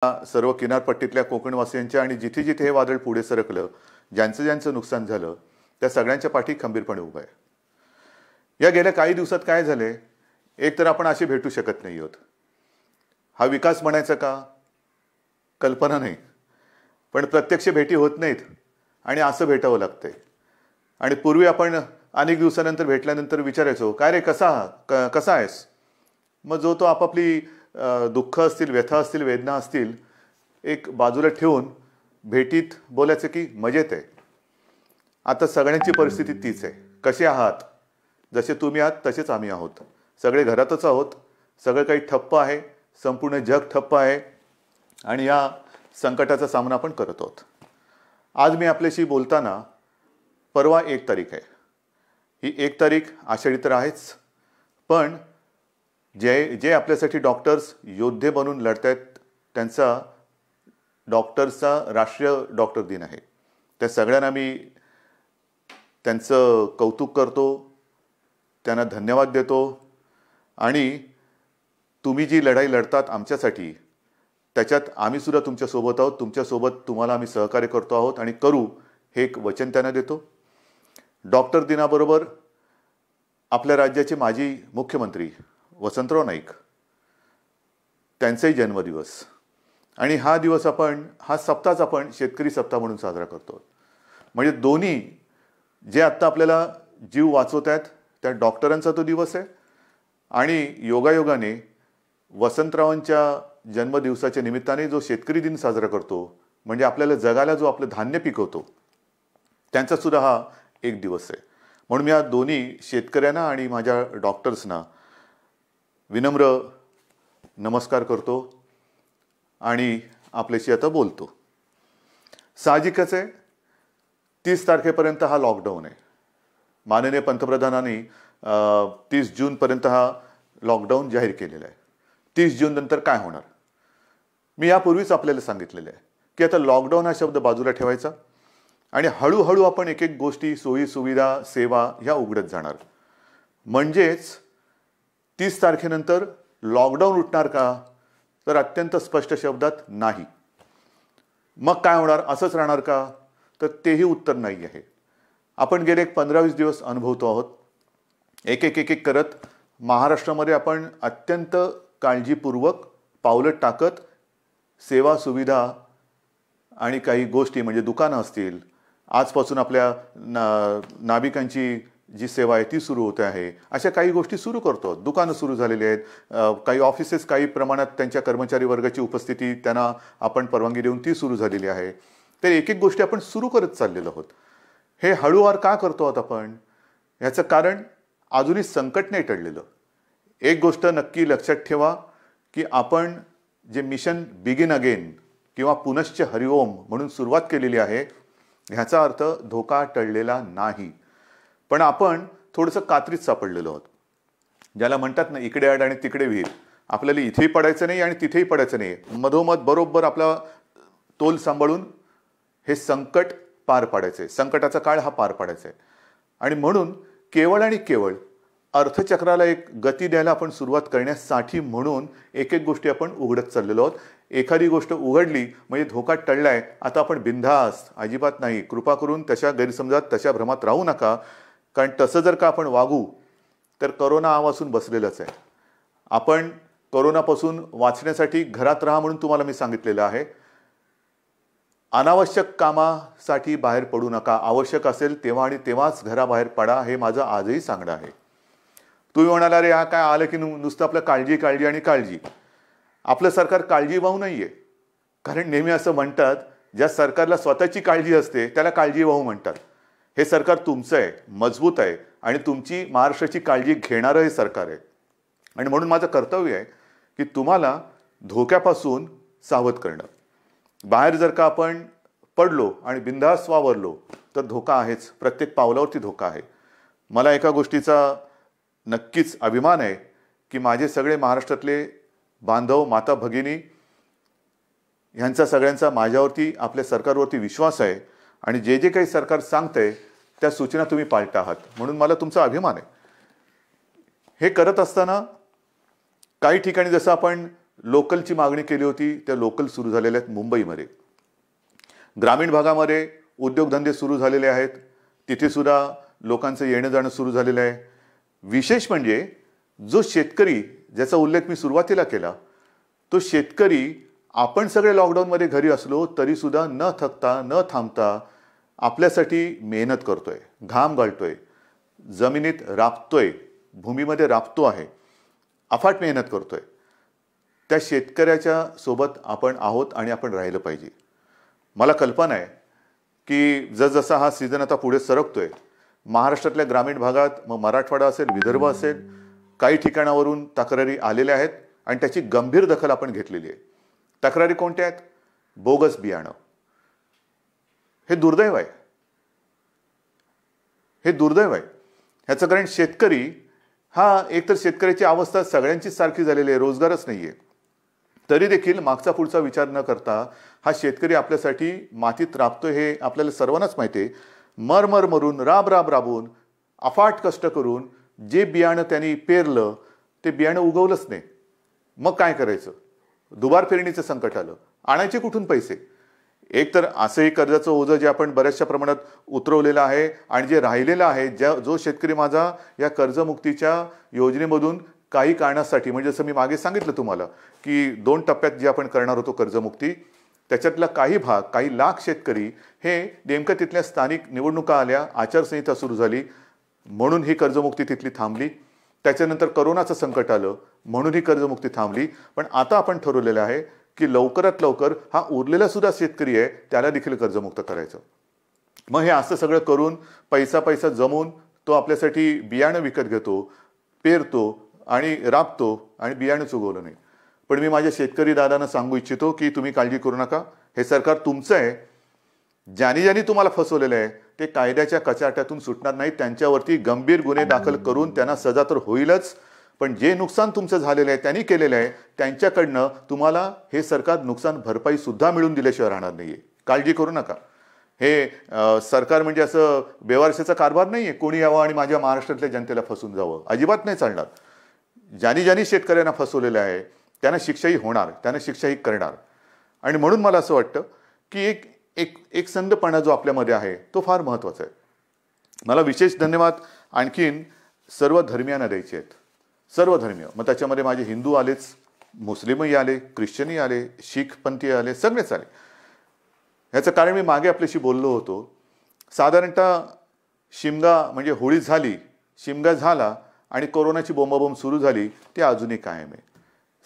सर्व किनारपट्टीतल्या कोकणवासियांच्या आणि जिथे जिथे हे वादळ पुढे सरकलं, ज्यांचं ज्यांचं नुकसान झालं, त्या सगळ्यांच्या पाठी खंबीरपणे उभा आहे. या गेल्या काही दिवसात काय झाले, एक तर आपण असे भेटू शकत नाही आहोत. हा विकास म्हणायचा का? कल्पना नाही. पण प्रत्यक्ष भेटी होत नाहीत आणि असं भेटावं लागतंय. आणि पूर्वी आपण अनेक दिवसानंतर भेटल्यानंतर विचारायचो, काय रे, कसा आहेस? मग जो तो आपापली दुःख असतील, व्यथा असतील, वेदना असतील, एक बाजूला ठेवून भेटीत बोलायचं की मजेत आहे. आता सगळ्यांची परिस्थिती तीच आहे. कसे आहात? जसे तुम्ही आहात तसेच आम्ही आहोत. सगळे घरातच आहोत. सगळं काही ठप्प आहे. संपूर्ण जग ठप्प आहे आणि या संकटाचा सामना आपण करत आहोत. आज मी आपल्याशी बोलताना परवा 1 तारीख आहे. ही 1 तारीख आषाढी तर आहेच, पण जे आपल्यासाठी डॉक्टर्स योद्धे बनून लढत आहेत, त्यांचा डॉक्टर्सचा राष्ट्रीय डॉक्टर दिन आहे. त्या सगळ्यांना मी त्यांचं कौतुक करतो, त्यांना धन्यवाद देतो. आणि तुम्ही जी लढाई लढतात आमच्यासाठी, त्याच्यात आम्ही सुद्धा तुमच्यासोबत आहोत. तुमच्यासोबत तुम्हाला आम्ही सहकार्य करतो आहोत आणि करू, हे एक वचन त्यांना देतो. डॉक्टर दिनाबरोबर आपल्या राज्याचे माजी मुख्यमंत्री वसंतराव नाईक, त्यांचाही जन्मदिवस. आणि हा दिवस हा सप्ताहच आपण शेतकरी सप्ताह म्हणून साजरा करतो. म्हणजे दोन्ही जे आत्ता आपल्याला जीव वाचवत आहेत त्या डॉक्टरांचा तो दिवस आहे, आणि योगायोगाने वसंतरावांच्या जन्मदिवसाच्या निमित्ताने जो शेतकरी दिन साजरा करतो, म्हणजे आपल्याला जगाला जो आपलं धान्य पिकवतो, त्यांचा सुद्धा हा एक दिवस आहे. म्हणून मी या दोन्ही शेतकऱ्यांना आणि माझ्या डॉक्टर्सना विनम्र नमस्कार करतो आणि आपल्याशी आता बोलतो. साहजिकच आहे, 30 तारखेपर्यंत हा लॉकडाऊन आहे. माननीय पंतप्रधानांनी 30 जूनपर्यंत हा लॉकडाऊन जाहीर केलेला आहे. 30 जून नंतर काय होणार? मी यापूर्वीच आपल्याला सांगितलेलं आहे की आता लॉकडाऊन हा शब्द बाजूला ठेवायचा आणि हळूहळू आपण एक एक गोष्टी, सोयी सुविधा, सेवा ह्या उघडत जाणार. म्हणजेच 30 तारखेनंतर लॉकडाऊन उठणार का? तर अत्यंत स्पष्ट शब्दात नाही. मग काय होणार? असंच राहणार का? तर तेही उत्तर नाही आहे. आपण गेले 15-20 दिवस अनुभवतो आहोत. एक एक करत महाराष्ट्रामध्ये आपण अत्यंत काळजीपूर्वक पावलं टाकत सेवा सुविधा आणि काही गोष्टी, म्हणजे दुकानं असतील, आजपासून आपल्या नाभिकांची जी सेवा आहे ती सुरू होते आहे, अशा काही गोष्टी सुरू करतो. दुकानं सुरू झालेली आहेत. काही ऑफिसेस काही प्रमाणात त्यांच्या कर्मचारी वर्गाची उपस्थिती त्यांना आपण परवानगी देऊन ती सुरू झालेली आहे. तर एक गोष्टी आपण सुरू करत चाललेलो आहोत. हे हळूवार का करतो आहोत आपण? याचं कारण अजूनही संकट नाही टळलेलं. एक गोष्ट नक्की लक्षात ठेवा की आपण जे मिशन बिगिन अगेन किंवा पुनश्च हरिओम म्हणून सुरुवात केलेली आहे, ह्याचा अर्थ धोका टळलेला नाही, पण आपण थोडंसं कात्रीत सापडलेलो आहोत. ज्याला म्हणतात ना, इकडे आड आणि तिकडे विहीर. आपल्याला इथेही पडायचं नाही आणि तिथेही पडायचं नाही. मधोमध बरोबर आपला तोल सांभाळून हे संकट पार पाडायचं आहे. संकटाचा काळ हा पार पाडायचा आहे. आणि म्हणून केवळ आणि केवळ अर्थचक्राला एक गती द्यायला आपण सुरुवात करण्यासाठी म्हणून एक एक गोष्टी आपण उघडत चाललेलो आहोत. एखादी गोष्ट उघडली म्हणजे धोका टळलाय, आता आपण बिनधास्त, अजिबात नाही. कृपा करून तशा गैरसमजात, तशा भ्रमात राहू नका. कारण तसं जर का आपण वागू तर करोना आवासून बसलेलंच आहे. आपण करोनापासून वाचण्यासाठी घरात राहा म्हणून तुम्हाला मी सांगितलेलं आहे. अनावश्यक कामासाठी बाहेर पडू नका. आवश्यक असेल तेव्हा आणि तेव्हाच घराबाहेर पडा, हे माझं आजही सांगणं आहे. तुम्ही म्हणाला, अरे हा काय आलं की नुसतं आपलं काळजी काळजी आणि काळजी. आपलं सरकार काळजीवाहू नाहीये. कारण नेहमी असं म्हणतात, ज्या सरकारला स्वतःची काळजी असते त्याला काळजीवाहू म्हणतात. हे सरकार तुमचं आहे, मजबूत आहे आणि तुमची महाराष्ट्राची काळजी घेणारं हे सरकार आहे. आणि म्हणून माझं कर्तव्य आहे की तुम्हाला धोक्यापासून सावध करणं. बाहेर जर का आपण पडलो आणि बिनधास्त वावरलो तर धोका आहेच. प्रत्येक पावलावरती धोका आहे. मला एका गोष्टीचा नक्कीच अभिमान आहे की माझे सगळे महाराष्ट्रातले बांधव, माता भगिनी ह्यांचा सगळ्यांचा माझ्यावरती, आपल्या सरकारवरती विश्वास आहे. आणि जे जे काही सरकार सांगतंय त्या सूचना तुम्ही पाळत आहात, म्हणून मला तुमचा अभिमान आहे. हे करत असताना काही ठिकाणी जसं आपण लोकलची मागणी केली होती त्या लोकल सुरू झालेल्या आहेत मुंबईमध्ये. ग्रामीण भागामध्ये उद्योगधंदे सुरू झालेले आहेत, तिथे सुद्धा लोकांचं येणं जाणं सुरू झालेलं आहे. विशेष म्हणजे जो शेतकरी, ज्याचा उल्लेख मी सुरुवातीला केला, तो शेतकरी आपण सगळे लॉकडाऊनमध्ये घरी असलो तरी सुद्धा न थकता न थांबता आपल्यासाठी मेहनत करतोय, घाम गाळतोय, जमिनीत राबतोय, भूमीमध्ये राबतो आहे, अफाट मेहनत करतोय. त्या शेतकऱ्याच्या सोबत आपण आहोत आणि आपण राहिलं पाहिजे. मला कल्पना आहे की जसजसा हा सीझन आता पुढे सरकतोय, महाराष्ट्रातल्या ग्रामीण भागात, मग मराठवाडा असेल, विदर्भ असेल, काही ठिकाणावरून तक्रारी आलेल्या आहेत आणि त्याची गंभीर दखल आपण घेतलेली आहे. तक्रारी कोणत्या आहेत? बोगस बियाणं. हे दुर्दैव आहे, हे दुर्दैव आहे. ह्याचं कारण शेतकरी हा एकतर शेतकऱ्याची अवस्था सगळ्यांचीच सारखी झालेली आहे, रोजगारच नाही आहे. तरी देखील मागचा पुढचा विचार न करता हा शेतकरी आपल्यासाठी मातीत राबतोय हे आपल्याला सर्वांनाच माहिती आहे. मर मरून राबून अफाट कष्ट करून जे बियाणं त्यांनी पेरलं ते बियाणं उगवलंच नाही. मग काय करायचं? दुबार पेरणीचं संकट आलं, आणायचे कुठून पैसे? एक तर असंही कर्जाचं ओझं जे आपण बऱ्याचशा प्रमाणात उतरवलेलं आहे आणि जे राहिलेलं आहे, जो शेतकरी माझा या कर्जमुक्तीच्या योजनेमधून काही कारणासाठी, म्हणजे जसं मी मागे सांगितलं तुम्हाला की 2 टप्प्यात जे आपण करणार होतो कर्जमुक्ती, त्याच्यातला काही भाग, काही लाख शेतकरी हे नेमकं तिथल्या स्थानिक निवडणुका आल्या, आचारसंहिता सुरू झाली म्हणून ही कर्जमुक्ती तिथली थांबली. त्याच्यानंतर करोनाचं संकट आलं म्हणून ही कर्जमुक्ती थांबली. पण आता आपण ठरवलेलं आहे की लवकरात लवकर हा उरलेला सुद्धा शेतकरी आहे त्याला देखील कर्जमुक्त करायचं. मग हे असं सगळं करून पैसा जमवून तो आपल्यासाठी बियाणं विकत घेतो, पेरतो आणि राबतो आणि बियाणंच उगवलं नाही. पण मी माझ्या शेतकरी दादांना सांगू इच्छितो की तुम्ही काळजी करू नका, हे सरकार तुमचं आहे. ज्यांनी तुम्हाला फसवलेलं आहे ते कायद्याच्या कचाट्यातून सुटणार नाही. त्यांच्यावरती गंभीर गुन्हे दाखल करून त्यांना सजा तर होईलच, पण जे नुकसान तुमचं झालेलं आहे, त्यांनी केलेलं आहे, त्यांच्याकडनं तुम्हाला हे सरकार नुकसान भरपाई सुद्धा मिळून दिल्याशिवाय राहणार नाहीये. काळजी करू नका. हे सरकार म्हणजे असं बेवारशाचा कारभार नाहीये, कोणी यावं आणि माझ्या महाराष्ट्रातल्या जनतेला फसवून जावं, अजिबात नाही चालणार. ज्यांनी शेतकऱ्यांना फसवलेलं आहे त्यांना शिक्षाही होणार, त्यांना शिक्षाही करणार. आणि म्हणून मला असं वाटतं की एक संधपणा जो आपल्यामध्ये आहे तो फार महत्त्वाचा आहे. मला विशेष धन्यवाद आणखीन सर्व धर्मियांना द्यायचे आहेत, सर्व धर्मीय. मग त्याच्यामध्ये माझे हिंदू आलेच, मुस्लिमही आले, ख्रिश्चनही आले, शीख पंथी आले, सगळेच आले. ह्याचं कारण मी मागे आपल्याशी बोललो होतो. साधारणतः शिमगा म्हणजे होळी झाली, शिमगा झाला आणि कोरोनाची बोंबाबोंब सुरू झाली, ती अजूनही कायम आहे.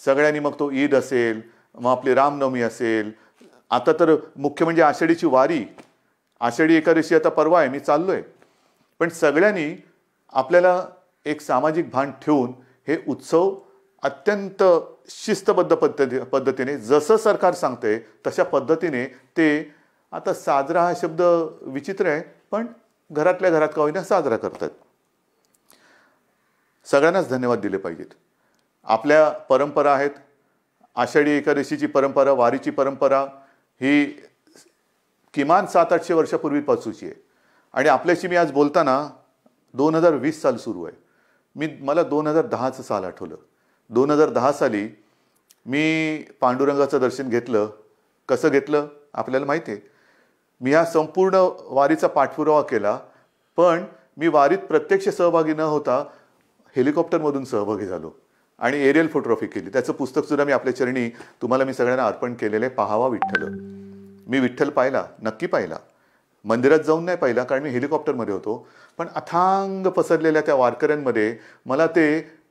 सगळ्यांनी मग तो ईद असेल, मग आपली रामनवमी असेल, आता तर मुख्य म्हणजे आषाढीची वारी, आषाढी एकादशी आता परवा आहे, मी चाललोय. पण सगळ्यांनी आपल्याला एक सामाजिक भान ठेवून हे उत्सव अत्यंत शिस्तबद्ध पद्धतीने, जसं सरकार सांगते तशा पद्धतीने ते आता साजरा, हा शब्द विचित्र आहे पण घरातल्या घरात का होईना साजरा करतात. सगळ्यांनाच धन्यवाद दिले पाहिजेत. आपल्या परंपरा आहेत, आषाढी एकादशीची परंपरा, वारीची परंपरा ही किमान 700-800 वर्षापूर्वीपासूनची आहे. आणि आपल्याशी मी आज बोलताना 2020 साल सुरू आहे. मला 2010चं साल आठवलं. 2010 साली मी पांडुरंगाचं दर्शन घेतलं. कसं घेतलं आपल्याला माहिती आहे. मी हा संपूर्ण वारीचा पाठपुरावा केला, पण मी वारीत प्रत्यक्ष सहभागी न होता हेलिकॉप्टरमधून सहभागी झालो आणि एरियल फोटोग्राफी केली. त्याचं पुस्तकसुद्धा मी आपल्या चरणी तुम्हाला मी सगळ्यांना अर्पण केलेलं आहे. पाहावा विठ्ठल. मी विठ्ठल पाहिला, नक्की पाहिला. मंदिरात जाऊन नाही पाहिला कारण मी हेलिकॉप्टरमध्ये होतो, पण अथांग पसरलेल्या त्या वारकऱ्यांमध्ये मला ते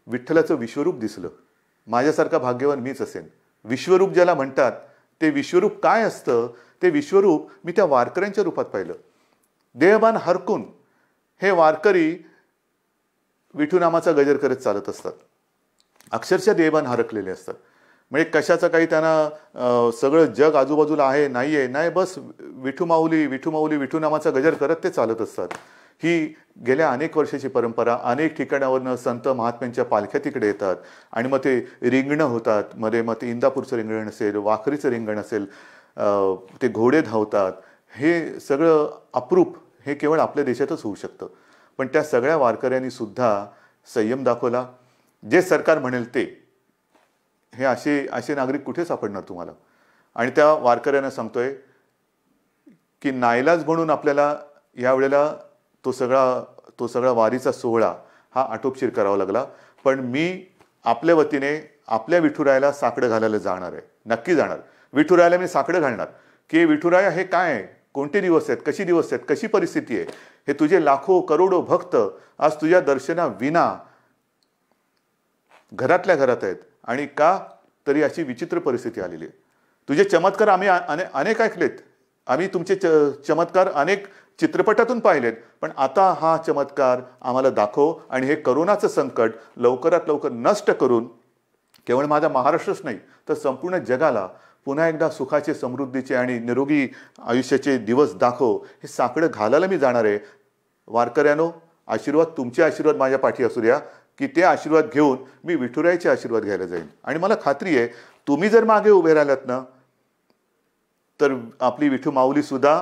विठ्ठलाचं विश्वरूप दिसलं. माझ्यासारखा भाग्यवान मीच असेन. विश्वरूप ज्याला म्हणतात ते विश्वरूप काय असतं ते विश्वरूप मी त्या वारकऱ्यांच्या रूपात पाहिलं. देहभान हरकून हे वारकरी विठू नामाचा गजर करत चालत असतात. अक्षरशः देहभान हरकलेले असतात. म्हणजे कशाचं काही त्यांना सगळं जग आजूबाजूला आहे नाही, बस विठू माऊली विठू नामाचा गजर करत ते चालत असतात. ही गेल्या अनेक वर्षाची परंपरा. अनेक ठिकाणावरनं संत महात्म्यांच्या पालख्या तिकडे येतात आणि मग ते रिंगणं होतात. मध्ये मग ते इंदापूरचं रिंगण असेल, वाखरीचं रिंगण असेल, ते घोडे धावतात. हे सगळं अप्रूप हे केवळ आपल्या देशातच होऊ शकतं. पण त्या सगळ्या वारकऱ्यांनी सुद्धा संयम दाखवला. जे सरकार म्हणेल ते, हे असे असे नागरिक कुठे सापडणार तुम्हाला? आणि त्या वारकऱ्यांना सांगतोय की नाईलाज म्हणून आपल्याला यावेळेला तो सगळा वारीचा सोहळा हा आटोपशीर करावा लागला, पण मी आपल्या वतीने आपल्या विठुरायाला साकडं घालायला जाणार आहे, नक्की जाणार. विठुरायाला मी साकडं घालणार की विठुराया हे काय आहे, कोणते दिवस आहेत, कशी दिवस आहेत, कशी परिस्थिती आहे, हे तुझे लाखो करोडो भक्त आज तुझ्या दर्शनाविना घरातल्या घरात आहेत. आणि का तरी अशी विचित्र परिस्थिती आलेली आहे. तुझे चमत्कार आम्ही अनेक ऐकलेत, आम्ही तुमचे चमत्कार अनेक चित्रपटातून पाहिलेत, पण आता हा चमत्कार आम्हाला दाखव आणि हे करोनाचं संकट लवकरात लवकर नष्ट करून केवळ माझा महाराष्ट्रच नाही तर संपूर्ण जगाला पुन्हा एकदा सुखाचे, समृद्धीचे आणि निरोगी आयुष्याचे दिवस दाखव. हे साकडं घालायला मी जाणार आहे. वारकऱ्यानो, आशीर्वाद, तुमचे आशीर्वाद माझ्या पाठी असू द्या की ते आशीर्वाद घेऊन मी विठुरायाचे आशीर्वाद घ्यायला जाईन. आणि मला खात्री आहे तुम्ही जर मागे उभे राहिलात ना तर आपली विठू माऊली सुद्धा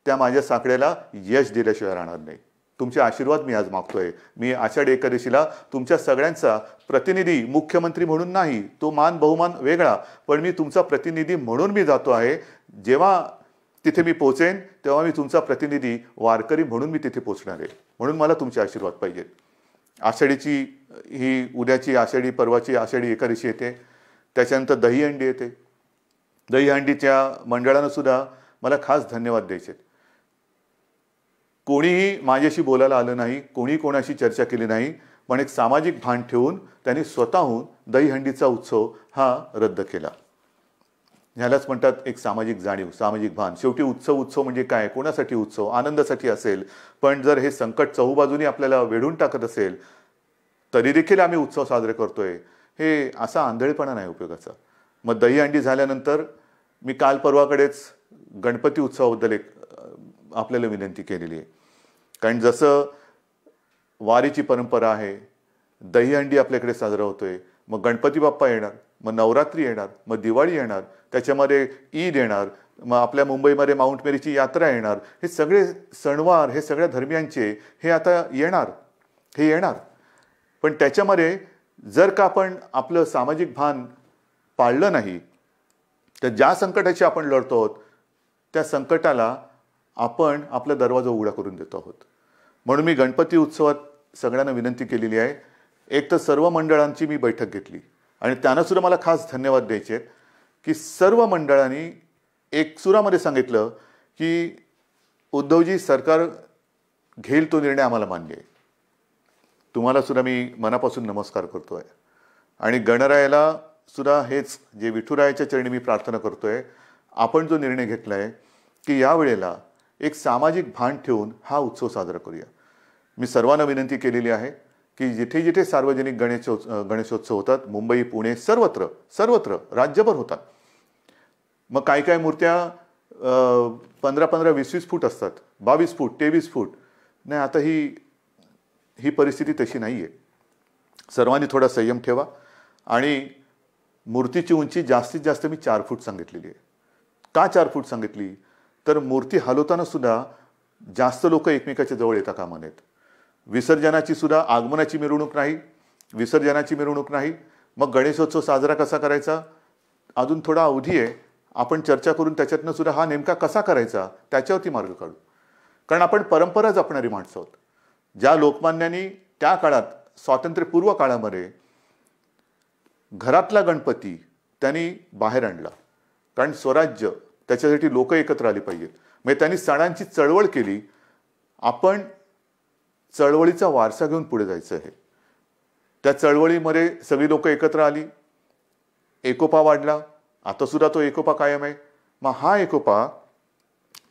त्या माझ्या साकड्याला यश दिल्याशिवाय राहणार नाही. तुमचे आशीर्वाद मी आज मागतोय. मी आषाढी एकादशीला तुमच्या सगळ्यांचा प्रतिनिधी, मुख्यमंत्री म्हणून नाही, तो मान बहुमान वेगळा, पण मी तुमचा प्रतिनिधी म्हणून मी जातो आहे. जेव्हा तिथे मी पोहोचेन तेव्हा मी तुमचा प्रतिनिधी, वारकरी म्हणून मी तिथे पोहोचणार आहे. म्हणून मला तुमचे आशीर्वाद पाहिजेत. आषाढीची ही उद्याची आषाढी, परवाची आषाढी एकादशी येते, त्याच्यानंतर दहीहंडी येते. दहीहंडीच्या मंडळानं सुद्धा मला खास धन्यवाद द्यायचे. कोणीही माझ्याशी बोलायला आलं नाही, कोणी कोणाशी चर्चा केली नाही, पण एक सामाजिक भान ठेवून त्यांनी स्वतःहून दहीहंडीचा उत्सव हा रद्द केला. ह्यालाच म्हणतात एक सामाजिक जाणीव, सामाजिक भान. शेवटी उत्सव म्हणजे काय, कोणासाठी उत्सव? आनंदासाठी असेल, पण जर हे संकट चहूबाजूनी आपल्याला वेढून टाकत असेल तरी देखील आम्ही उत्सव साजरे करतोय, हे असा आंधळेपणा नाही उपयोगाचा. मग दहीहंडी झाल्यानंतर मी काल परवाकडेच गणपती उत्सवाबद्दल एक आपल्याला विनंती केलेली आहे. कारण जसं वारीची परंपरा आहे, दहीहंडी आपल्याकडे साजरा होतोय, मग गणपती बाप्पा येणार, मग नवरात्री येणार, मग दिवाळी येणार, त्याच्यामध्ये ईद येणार, मग आपल्या मुंबईमध्ये माउंट मेरीची यात्रा येणार. हे सगळे सणवार, हे सगळ्या धर्मियांचे हे आता येणार. पण त्याच्यामध्ये जर का आपण आपलं सामाजिक भान पाळलं नाही तर ज्या संकटाशी आपण लढतो आहोत त्या संकटाला आपण आपला दरवाजा उघडा करून देतो आहोत. म्हणून मी गणपती उत्सवात सगळ्यांना विनंती केलेली आहे. एक तर सर्व मंडळांची मी बैठक घेतली आणि त्यांना सुद्धा मला खास धन्यवाद द्यायचे आहेत की सर्व मंडळांनी एक सुरामध्ये सांगितलं की उद्धवजी, सरकार घेईल तो निर्णय आम्हाला मान्य आहे. तुम्हाला सुद्धा मी मनापासून नमस्कार करतोय आणि गणरायाला सुद्धा हेच जे विठुरायाच्या चरणी मी प्रार्थना करतोय, आपण जो निर्णय घेतलाय की यावेळेला एक सामाजिक भान ठेवून हा उत्सव साजरा करूया. मी सर्वांना विनंती केलेली आहे की जिथे जिथे सार्वजनिक गणेशोत्सव होतात, मुंबई, पुणे, सर्वत्र राज्यभर होतात. मग काय मूर्त्या 15-15, 20-20 फूट असतात, 22 फूट, 23 फूट. नाही, आता ही परिस्थिती तशी नाही आहे. सर्वांनी थोडा संयम ठेवा. आणि मूर्तीची उंची जास्तीत जास्त मी 4 फूट सांगितलेली आहे. का 4 फूट सांगितली तर मूर्ती हलवताना सुद्धा जास्त लोक एकमेकाच्या जवळ येता कामा नयेत. विसर्जनाची सुद्धा आगमनाची मिरवणूक नाही, विसर्जनाची मिरवणूक नाही. मग गणेशोत्सव साजरा कसा करायचा अजून थोडा अवधी आहे. आपण चर्चा करून त्याच्यातनं सुद्धा हा नेमका कसा करायचा त्याच्यावरती मार्ग काढू. कारण आपण परंपरा जपणारी माणसं आहोत. ज्या लोकमान्यांनी त्या काळात, स्वातंत्र्यपूर्व काळामध्ये घरातला गणपती त्यांनी बाहेर आणला, कारण स्वराज्य, त्याच्यासाठी लोक एकत्र आली पाहिजेत. म्हणजे त्यांनी सणांची चळवळ केली. आपण चळवळीचा वारसा घेऊन पुढे जायचं आहे. त्या चळवळीमध्ये सगळी लोक एकत्र आली, एकोपा वाढला. आता सुद्धा तो एकोपा कायम आहे. मग हा एकोपा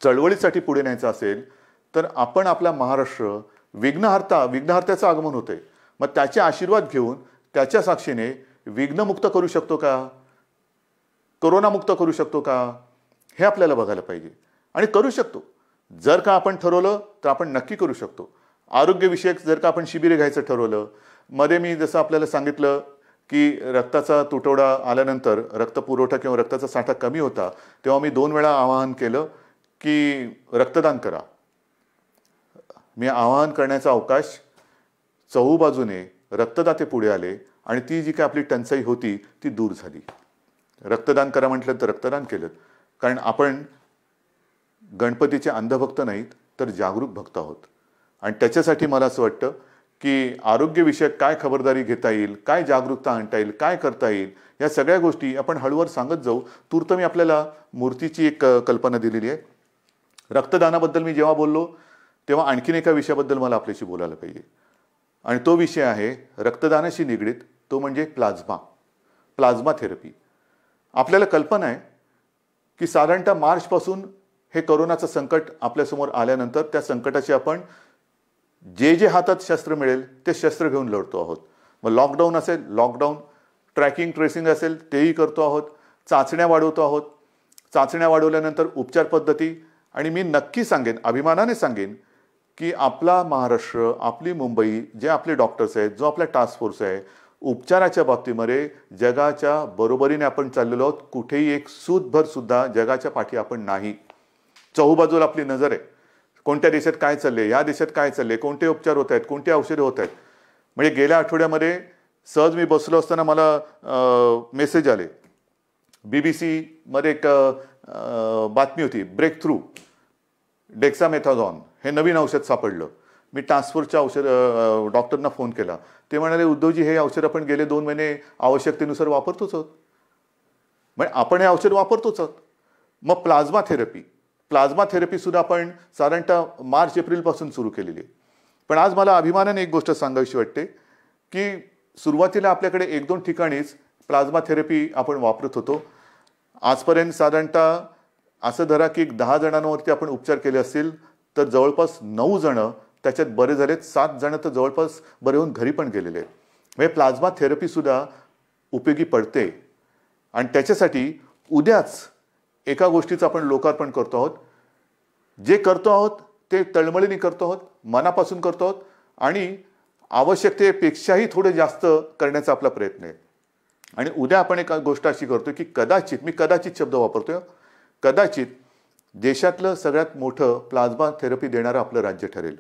चळवळीसाठी पुढे न्यायचा असेल तर आपण आपला महाराष्ट्र विघ्नहर्त्याचं आगमन होते, मग त्याचे आशीर्वाद घेऊन त्याच्या साक्षीने विघ्नमुक्त करू शकतो का, कोरोनामुक्त करू शकतो का, हे आपल्याला बघायला पाहिजे. आणि करू शकतो. जर का आपण ठरवलं तर आपण नक्की करू शकतो. आरोग्यविषयक जर का आपण शिबिरे घ्यायचं ठरवलं, मध्ये मी जसं आपल्याला सांगितलं की रक्ताचा तुटवडा आल्यानंतर रक्तपुरवठा किंवा रक्ताचा साठा कमी होता, तेव्हा मी 2 वेळा आवाहन केलं की रक्तदान करा. मी आवाहन करण्याचा अवकाश, चहूबाजूने रक्तदाते पुढे आले आणि ती जी काय आपली टंचाई होती ती दूर झाली. रक्तदान करा म्हटलं तर रक्तदान केलं, कारण आपण गणपतीचे अंधभक्त नाहीत तर जागरूक भक्त आहोत. आणि त्याच्यासाठी मला असं वाटतं की आरोग्यविषयक काय खबरदारी घेता येईल, काय जागरूकता आणता येईल, काय करता येईल, या सगळ्या गोष्टी आपण हळूहळू सांगत जाऊ. तूर्त मी आपल्याला मूर्तीची एक कल्पना दिलेली आहे. रक्तदानाबद्दल मी जेव्हा बोललो तेव्हा आणखीन एका विषयाबद्दल मला आपल्याशी बोलायला पाहिजे, आणि तो विषय आहे रक्तदानाशी निगडीत, तो म्हणजे प्लाझ्मा थेरपी. आपल्याला कल्पना आहे की साधारणतः मार्चपासून हे कोरोनाचं संकट आपल्यासमोर आल्यानंतर त्या संकटाची आपण जे हातात शस्त्र मिळेल ते शस्त्र घेऊन लढतो आहोत. मग लॉकडाऊन असेल, लॉकडाऊन, ट्रॅकिंग ट्रेसिंग असेल तेही करतो आहोत, चाचण्या वाढवतो आहोत, चाचण्या वाढवल्यानंतर उपचार पद्धती. आणि मी नक्की सांगेन, अभिमानाने सांगेन की आपला महाराष्ट्र, आपली मुंबई, जे आपले डॉक्टर्स आहेत, जो आपला टास्क फोर्स आहे, उपचाराच्या बाबतीमध्ये जगाच्या बरोबरीने आपण चाललेलो आहोत. कुठेही एक सूतभर सुद्धा जगाच्या पाठी आपण नाही. चहूबाजूला आपली नजर आहे, कोणत्या देशात काय चालले, या देशात काय चालले, कोणते उपचार होत आहेत, कोणते औषधे होत आहेत. म्हणजे गेल्या आठवड्यामध्ये सहज मी बसलो असताना मला मेसेज आले. BBC मध्ये एक बातमी होती, ब्रेक थ्रू डेक्सामेथाझॉन हे नवीन औषध सापडलं. मी टास्क फोर्सच्या डॉक्टरना फोन केला. ते म्हणाले, उद्धवजी हे औषध आपण गेले 2 महिने आवश्यकतेनुसार वापरतोच आहोत. म्हणजे आपण हे औषध वापरतोच आहोत. मग प्लाझ्मा थेरपी सुद्धा आपण साधारणतः मार्च एप्रिलपासून सुरू केलेली आहे. पण आज मला अभिमानाने एक गोष्ट सांगावीशी वाटते की सुरुवातीला आपल्याकडे 1-2 ठिकाणीच प्लाझ्मा थेरपी आपण वापरत होतो. आजपर्यंत साधारणतः असं धरा की 10 जणांवरती आपण उपचार केले असतील तर जवळपास 9 जण त्याच्यात बरे झालेत, 7 जण तर जवळपास बरे होऊन घरी पण गेलेले आहेत. म्हणजे प्लाझ्मा थेरपी सुद्धा उपयोगी पडते. आणि त्याच्यासाठी उद्याच एका गोष्टीचं आपण लोकार्पण करतो आहोत. जे करतो आहोत ते तळमळीने करतो आहोत, मनापासून करतो आहोत, आणि आवश्यकतेपेक्षाही थोडं जास्त करण्याचा आपला प्रयत्न आहे. आणि उद्या आपण एक गोष्ट अशी करतो की कदाचित शब्द वापरतोय, कदाचित देशातलं सगळ्यात मोठं प्लाझ्मा थेरपी देणारं आपलं राज्य ठरेल,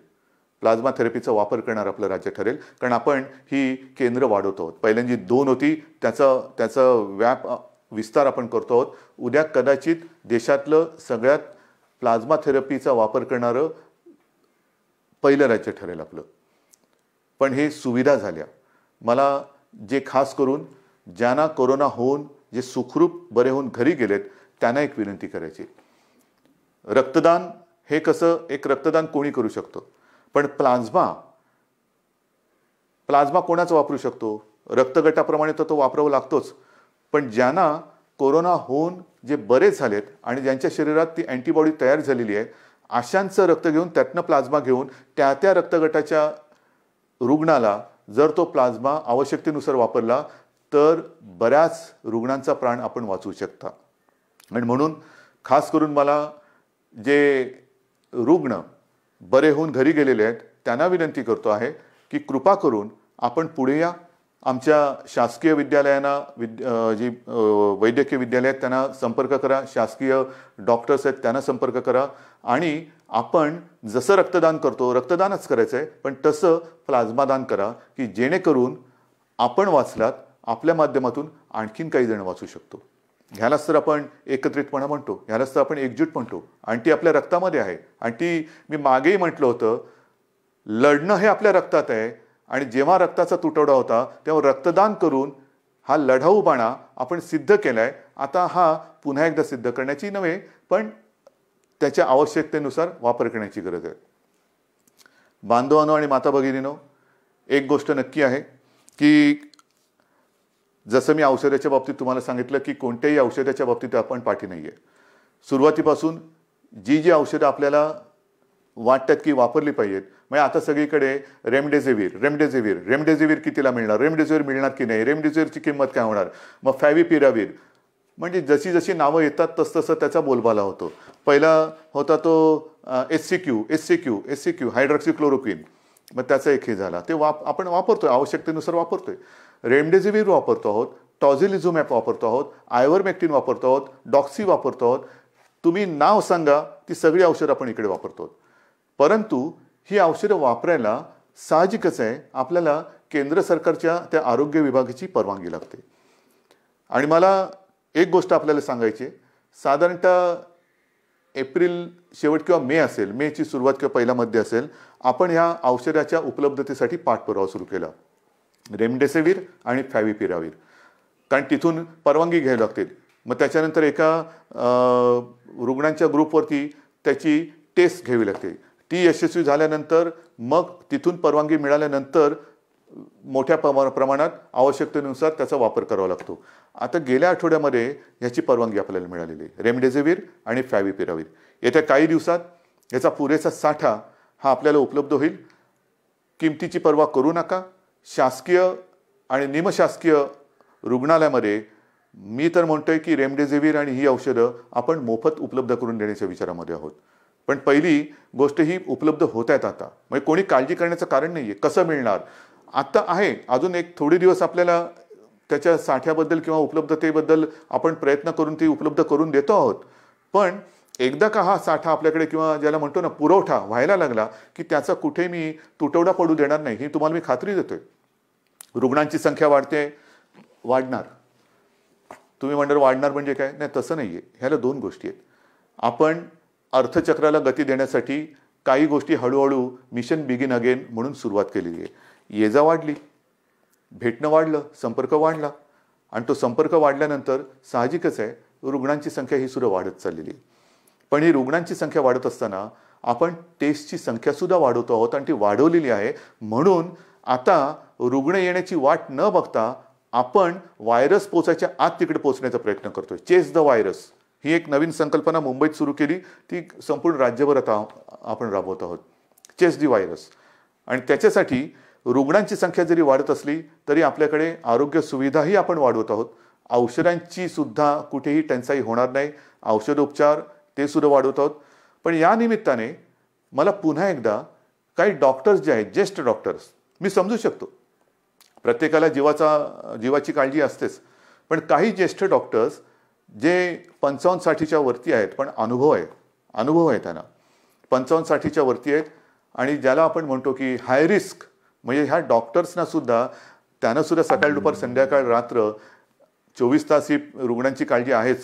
प्लाझ्मा थेरपीचा वापर करणारं आपलं राज्य ठरेल. कारण आपण ही केंद्र वाढवतो आहोत. पहिल्यांदा 2 होती, त्याचा विस्तार आपण करतो आहोत. उद्या कदाचित देशातलं सगळ्यात प्लाझ्मा थेरपीचा वापर करणारं पहिलं राज्य ठरेल आपलं. पण हे सुविधा झाल्या. मला जे खास करून ज्यांना कोरोना होऊन जे सुखरूप बरे होऊन घरी गेलेत त्यांना एक विनंती करायची. रक्तदान हे कसं, एक रक्तदान कोणी करू शकतो, पण प्लाझ्मा कोणाचा वापरू शकतो? रक्तगटाप्रमाणे तर तो वापरावा लागतोच. पण ज्यांना कोरोना होऊन जे बरे झालेत आणि ज्यांच्या शरीरात ती अँटीबॉडी तयार झालेली आहे, अशांचं रक्त घेऊन त्यातनं प्लाझ्मा घेऊन त्या रक्तगटाच्या रुग्णाला जर तो प्लाझ्मा आवश्यकतेनुसार वापरला तर बऱ्याच रुग्णांचा प्राण आपण वाचवू शकता. आणि म्हणून खास करून मला जे रुग्ण बरे होऊन घरी गेलेले आहेत त्यांना विनंती करतो आहे की कृपा करून आपण पुढे या. आमच्या शासकीय विद्यालयांना जी वैद्यकीय विद्यालय आहेत त्यांना संपर्क करा, शासकीय डॉक्टर्स आहेत त्यांना संपर्क करा. आणि आपण जसं रक्तदान करतो, रक्तदानच करायचं आहे, पण तसं प्लाझ्मा दान करा की जेणेकरून आपण वाचलात, आपल्या माध्यमातून आणखीन काही जण वाचू शकतो. ह्यालाच तर आपण एकत्रितपणा म्हणतो, ह्यालाच तर आपण एकजूट म्हणतो. आणि ती आपल्या रक्तामध्ये आहे. आणि ती मी मागेही म्हटलं होतं, लढणं हे आपल्या रक्तात आहे. आणि जेव्हा रक्ताचा तुटवडा होता तेव्हा रक्तदान करून हा लढाऊपणा आपण सिद्ध केलाय. आता हा पुन्हा एकदा सिद्ध करण्याची नव्हे, पण त्याच्या आवश्यकतेनुसार वापर करण्याची गरज आहे. बांधवांनो आणि माता भगिनींनो, एक गोष्ट नक्की आहे की जसं मी औषधाच्या बाबतीत तुम्हाला सांगितलं की कोणत्याही औषधाच्या बाबतीत आपण पाठी नाही आहे. सुरुवातीपासून जी औषधं आपल्याला वाटतात की वापरली पाहिजेत, म्हणजे आता सगळीकडे रेमडेसिवीर कितीला मिळणार, रेमडेसिवीर मिळणार की नाही, रेमडेसिवीरची किंमत काय होणार, मग फॅव्हिपिरावीर, म्हणजे जशी जशी नावं येतात तसं त्याचा बोलबाला होतो. पहिला होता तो एससीक्यू हायड्रॉक्सिक्लोरोक्विन, मग त्याचा एक हे झाला. ते आपण वापरतोय, आवश्यकतेनुसार वापरतोय. रेमडेसिवीर वापरतो आहोत, टॉझिलिझुमॅब वापरतो आहोत, आयव्हरमेक्टिन वापरतो आहोत, डॉक्सी वापरतो आहोत. तुम्ही नाव सांगा, ती सगळी औषधं आपण इकडे वापरतो. परंतु ही औषधं वापरायला साहजिकच आहे, आपल्याला केंद्र सरकारच्या त्या आरोग्य विभागाची परवानगी लागते. आणि मला एक गोष्ट आपल्याला सांगायची आहे, साधारणतः एप्रिल शेवट किंवा मे असेल, मेची सुरुवात किंवा पहिला मध्ये असेल, आपण ह्या औषधाच्या उपलब्धतेसाठी पाठपुरावा सुरू केला, रेमडेसिवीर आणि फॅव्हिपिरावीर. कारण तिथून परवानगी घ्यावी लागते. मग त्याच्यानंतर एका रुग्णांच्या ग्रुपवरती त्याची टेस्ट घ्यावी लागते. ती यशस्वी झाल्यानंतर मग तिथून परवानगी मिळाल्यानंतर मोठ्या प्रमाणात आवश्यकतेनुसार त्याचा वापर करावा लागतो. आता गेल्या आठवड्यामध्ये ह्याची परवानगी आपल्याला मिळालेली आहे, रेमडेसिवीर आणि फॅव्हिपिरावीर. येत्या काही दिवसात याचा पुरेसा साठा हा आपल्याला उपलब्ध होईल. किमतीची पर्वा करू नका. शासकीय आणि निमशासकीय रुग्णालयामध्ये मी तर म्हणतोय की रेमडेसिवीर आणि ही औषधं आपण मोफत उपलब्ध करून देण्याच्या विचारामध्ये आहोत. पण पहिली गोष्ट ही उपलब्ध होत आहेत आता, म्हणजे कोणी काळजी करण्याचं कारण नाही आहे. कसं मिळणार आता आहे, अजून एक थोडे दिवस आपल्याला त्याच्या साठ्याबद्दल किंवा उपलब्धतेबद्दल आपण प्रयत्न करून ती उपलब्ध करून देतो आहोत. पण एकदा का हा साठा आपल्याकडे किंवा ज्याला म्हणतो ना पुरवठा व्हायला लागला की त्याचा कुठे मी तुटवडा पडू देणार नाही, ही तुम्हाला मी खात्री देतोय. रुग्णांची संख्या वाढणार. तुम्ही म्हणणार वाढणार म्हणजे काय? नाही, तसं नाही आहे. ह्याला दोन गोष्टी आहेत. आपण अर्थचक्राला गती देण्यासाठी काही गोष्टी हळूहळू मिशन बिगिन अगेन म्हणून सुरुवात केलेली आहे. ये जा वाढली, भेटणं वाढलं, संपर्क वाढला, आणि तो संपर्क वाढल्यानंतर साहजिकच आहे रुग्णांची संख्या ही सुद्धा वाढत चाललेली आहे. पण ही रुग्णांची संख्या वाढत असताना आपण टेस्टची संख्या सुद्धा वाढवतो आहोत आणि ती वाढवलेली आहे. म्हणून आता रुग्ण येण्याची वाट न बघता आपण व्हायरस पोचायच्या आत तिकडे पोहोचण्याचा प्रयत्न करतोय. चेस द व्हायरस ही एक नवीन संकल्पना मुंबईत सुरू केली, ती संपूर्ण राज्यभर आता आपण राबवत आहोत. Chase the virus. आणि त्याच्यासाठी रुग्णांची संख्या जरी वाढत असली तरी आपल्याकडे आरोग्य सुविधाही आपण वाढवत आहोत. औषधांची सुद्धा कुठेही टंचाई होणार नाही. औषधोपचार ते सुद्धा वाढवत आहोत. पण या निमित्ताने मला पुन्हा एकदा काही डॉक्टर्स जे आहेत, ज्येष्ठ डॉक्टर्स, मी समजू शकतो प्रत्येकाला जीवाची काळजी असतेच, पण काही ज्येष्ठ डॉक्टर्स जे 55-60च्या वरती आहेत पण अनुभव आहे त्यांना, 55-60च्या वरती आहेत आणि ज्याला आपण म्हणतो की हाय रिस्क, म्हणजे ह्या डॉक्टर्सना सुद्धा त्यांना सुद्धा सकाळ दुपार संध्याकाळ रात्र 24 तास ही रुग्णांची काळजी आहेच.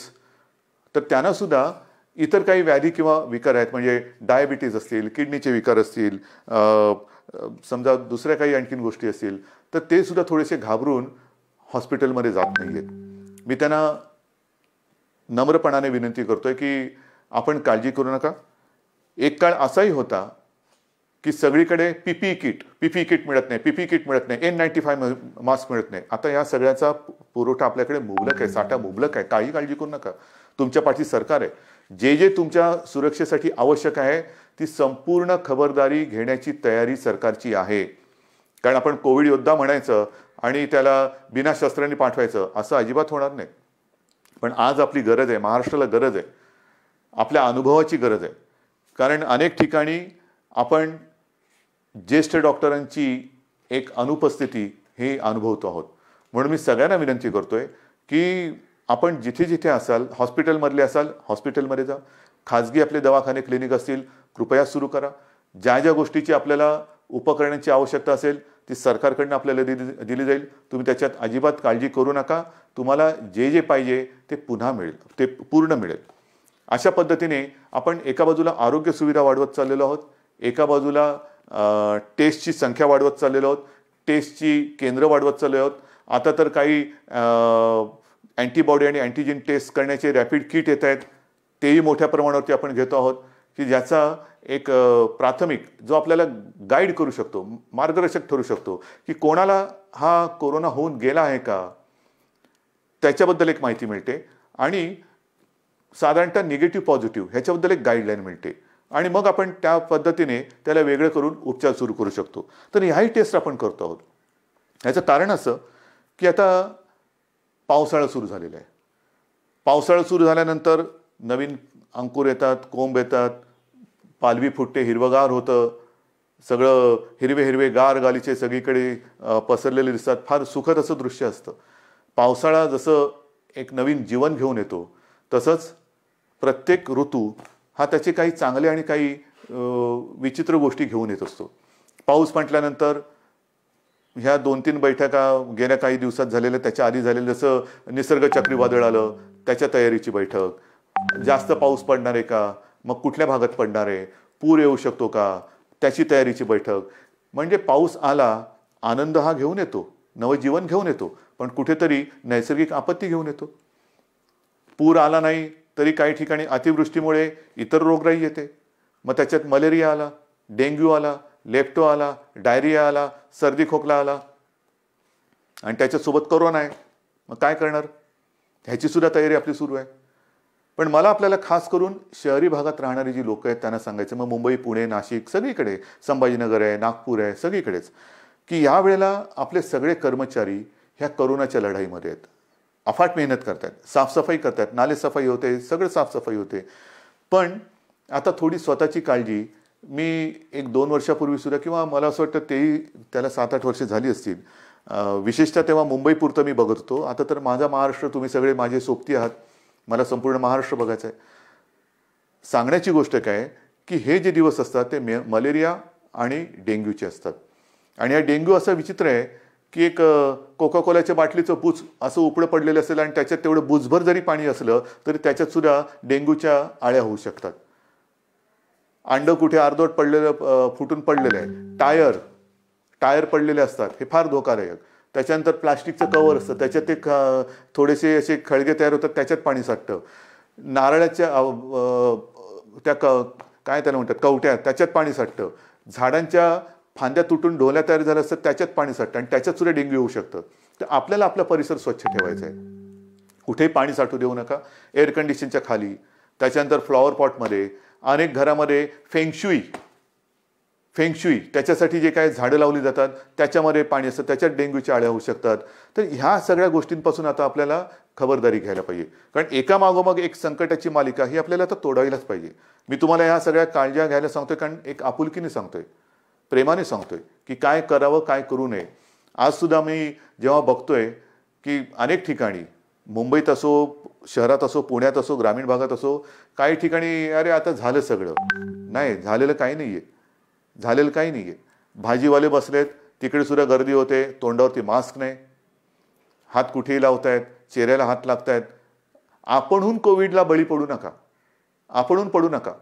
तर त्यांना सुद्धा इतर काही व्याधी किंवा विकार आहेत, म्हणजे डायबिटीज असतील, किडनीचे विकार असतील, समजा दुसऱ्या काही आणखीन गोष्टी असतील, तर ते सुद्धा थोडेसे घाबरून हॉस्पिटलमध्ये जात नाही आहेत. मी त्यांना नम्रपणाने विनंती करतोय की आपण काळजी करू नका. एक काळ असाही होता की सगळीकडे पीपीई किट मिळत नाही, N95 मास्क मिळत नाही. आता या सगळ्याचा पुरवठा आपल्याकडे मुबलक आहे, साठा मुबलक आहे. काही काळजी करू नका. तुमच्या पाठी सरकार आहे. जे तुमच्या सुरक्षेसाठी आवश्यक आहे ती संपूर्ण खबरदारी घेण्याची तयारी सरकारची आहे. कारण आपण कोविड योद्धा म्हणायचं आणि त्याला बिना शस्त्रांनी पाठवायचं असं अजिबात होणार नाही. पण आज आपली गरज आहे, महाराष्ट्राला गरज आहे, आपल्या अनुभवाची गरज आहे. कारण अनेक ठिकाणी आपण ज्येष्ठ डॉक्टरांची एक अनुपस्थिती हे अनुभवतो आहोत. म्हणून मी सगळ्यांना विनंती करतोय की आपण जिथे जिथे असाल, हॉस्पिटलमधले असाल हॉस्पिटलमध्ये जा, खाजगी आपले दवाखाने क्लिनिक असतील कृपया सुरू करा. ज्या गोष्टीची आपल्याला उपकरणांची आवश्यकता असेल ती सरकारकडून आपल्याला दिली जाईल. तुम्ही त्याच्यात अजिबात काळजी करू नका. तुम्हाला जे पाहिजे ते पुन्हा मिळेल, ते पूर्ण मिळेल. अशा पद्धतीने आपण एका बाजूला आरोग्य सुविधा वाढवत चाललेलो आहोत, एका बाजूला टेस्टची संख्या वाढवत चाललेलो आहोत, टेस्टची केंद्र वाढवत चाललेलो आहोत. आता तर काही अँटीबॉडी आणि अँटीजेन टेस्ट करण्याचे रॅपिड किट येत आहेत, तेही मोठ्या प्रमाणावरती आपण घेतो आहोत की ज्याचा एक प्राथमिक जो आपल्याला गाईड करू शकतो, मार्गदर्शक ठरू शकतो की कोणाला हा कोरोना होऊन गेला आहे का, त्याच्याबद्दल एक माहिती मिळते आणि साधारणतः निगेटिव्ह पॉझिटिव्ह ह्याच्याबद्दल एक गाईडलाईन मिळते आणि मग आपण त्या पद्धतीने त्याला वेगळं करून उपचार सुरू करू शकतो. तर ह्याही टेस्ट आपण करतो आहोत. ह्याचं कारण असं की आता पावसाळा सुरू झालेला आहे. पावसाळा सुरू झाल्यानंतर नवीन अंकुर येतात, कोंब येतात, पालवी फुटते, हिरवगार होतं, सगळं हिरवे गार गालीचे सगळीकडे पसरलेले दिसतात. फार सुखद असं दृश्य असतं. पावसाळा जसं एक नवीन जीवन घेऊन येतो तसंच प्रत्येक ऋतू हा त्याचे काही चांगले आणि काही विचित्र गोष्टी घेऊन येत असतो. पाऊस म्हटल्यानंतर ह्या 2-3 बैठका गेल्या काही दिवसात झालेल्या, त्याच्या आधी झालेलं, जसं निसर्ग चक्रीवादळ आलं त्याच्या तयारीची बैठक, जास्त पाऊस पडणार आहे का, मग कुठल्या भागात पडणार आहे, पूर येऊ शकतो का, त्याची तयारीची बैठक. म्हणजे पाऊस आला, आनंद हा घेऊन येतो, नवजीवन घेऊन येतो, पण कुठेतरी नैसर्गिक आपत्ती घेऊन येतो. पूर आला नाही तरी काही ठिकाणी अतिवृष्टीमुळे इतर रोगराई येते. मग त्याच्यात मलेरिया आला, डेंग्यू आला, लेप्टो आला, डायरिया आला, सर्दी खोकला आला, आणि त्याच्यासोबत कोरोना आहे. मग काय करणार, ह्याची सुद्धा तयारी आपली सुरू आहे. पण मला आपल्याला खास करून शहरी भागात राहणारी जी लोक आहेत त्यांना सांगायचं, मग मुंबई, पुणे, नाशिक, सगळीकडे, संभाजीनगर आहे, नागपूर आहे, सगळीकडेच, की या वेळेला आपले सगळे कर्मचारी ह्या कोरोनाच्या लढाईमध्ये आहेत. अफाट मेहनत करतात, साफसफाई करतात, नालेसफाई होते, सगळं साफसफाई होते. पण आता थोडी स्वतःची काळजी, मी 1-2 वर्षापूर्वी सुद्धा, किंवा मला असं वाटतं तेही त्याला 7-8 वर्ष झाली असतील, विशेषतः तेव्हा मुंबईपुरतं मी बघत होतो. आता तर माझा महाराष्ट्र, तुम्ही सगळे माझे सोबती आहात, मला संपूर्ण महाराष्ट्र बघायचं आहे. सांगण्याची गोष्ट काय की हे जे दिवस असतात ते मलेरिया आणि डेंग्यूचे असतात. आणि हा डेंग्यू असा विचित्र आहे की एक कोका कोल्याच्या बाटलीचं बुच असं उपडं पडलेलं असेल आणि त्याच्यात तेवढं बुचभर जरी पाणी असलं तरी त्याच्यात सुद्धा डेंग्यूच्या आळ्या होऊ शकतात. अंड कुठे अर्धवट पडलेलं, फुटून पडलेलं आहे, टायर पडलेले असतात, हे फार धोकादायक. त्याच्यानंतर प्लास्टिकचं कवर असतं, त्याच्यात ते थोडेसे असे खळगे तयार होतात, त्याच्यात पाणी साठतं. नारळाच्या त्या काय त्याला म्हणतात, कवट्या, त्याच्यात पाणी साठतं. झाडांच्या फांद्या तुटून ढोल्या तयार झाल्या असतात, त्याच्यात पाणी साठतं आणि त्याच्यात सुद्धा डेंग्यू होऊ शकतं. तर आपल्याला आपला परिसर स्वच्छ ठेवायचा आहे, कुठेही पाणी साठू देऊ नका. एअर कंडिशनच्या खाली, त्याच्यानंतर फ्लॉवर पॉटमध्ये, अनेक घरामध्ये फेंगशुई त्याच्यासाठी जे काय झाडं लावली जातात त्याच्यामध्ये पाणी असतं, त्याच्यात डेंग्यूच्या आळ्या होऊ शकतात. तर ह्या सगळ्या गोष्टींपासून आता आपल्याला खबरदारी घ्यायला पाहिजे, कारण एका मागोमाग एक संकटाची मालिका ही आपल्याला आता तोडायलाच पाहिजे. मी तुम्हाला ह्या सगळ्या काळज्या घ्यायला सांगतोय, कारण एक आपुलकीने सांगतोय, प्रेमाने सांगतोय की काय करावं, काय करू नये. आज सुद्धा मी जेव्हा बघतोय की अनेक ठिकाणी, मुंबईत असो, शहरात असो, पुण्यात असो, ग्रामीण भागात असो, काही ठिकाणी अरे आता झालं सगळं, नाही झालेलं काही नाहीये. भाजीवाले बसलेत, तिकडे सुद्धा गर्दी होते, तोंडावरती मास्क नाही, हात कुठेही लावतायत, चेहऱ्याला हात लागतायत. आपणहून कोविडला बळी पडू नका.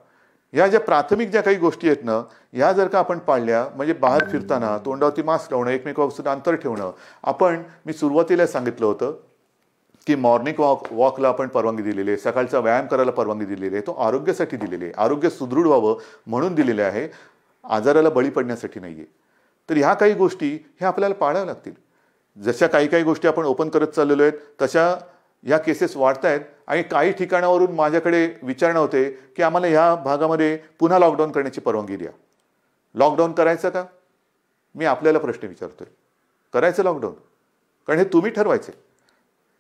ह्या ज्या प्राथमिक ज्या काही गोष्टी आहेत ना, ह्या जर का आपण पाळल्या, म्हणजे बाहेर फिरताना तोंडावरती मास्क लावणं, एकमेकांपासून अंतर ठेवणं. मी सुरुवातीला सांगितलं होतं की मॉर्निंग वॉकला आपण परवानगी दिलेली आहे, सकाळचा व्यायाम करायला परवानगी दिलेली आहे. तो आरोग्यासाठी दिलेली आहे, आरोग्य सुदृढ व्हावं म्हणून दिलेले आहे, आजाराला बळी पडण्यासाठी नाहीये. तर ह्या काही गोष्टी ह्या आपल्याला पाळाव्या लागतील. जशा काही गोष्टी आपण ओपन करत चाललेलो आहेत तशा ह्या केसेस वाढत आहेत. आणि काही ठिकाणावरून माझ्याकडे विचारणं होते की आम्हाला ह्या भागामध्ये पुन्हा लॉकडाऊन करण्याची परवानगी द्या. लॉकडाऊन करायचं का? मी आपल्याला प्रश्न विचारतोय, करायचं लॉकडाऊन? कारण हे तुम्ही ठरवायचे.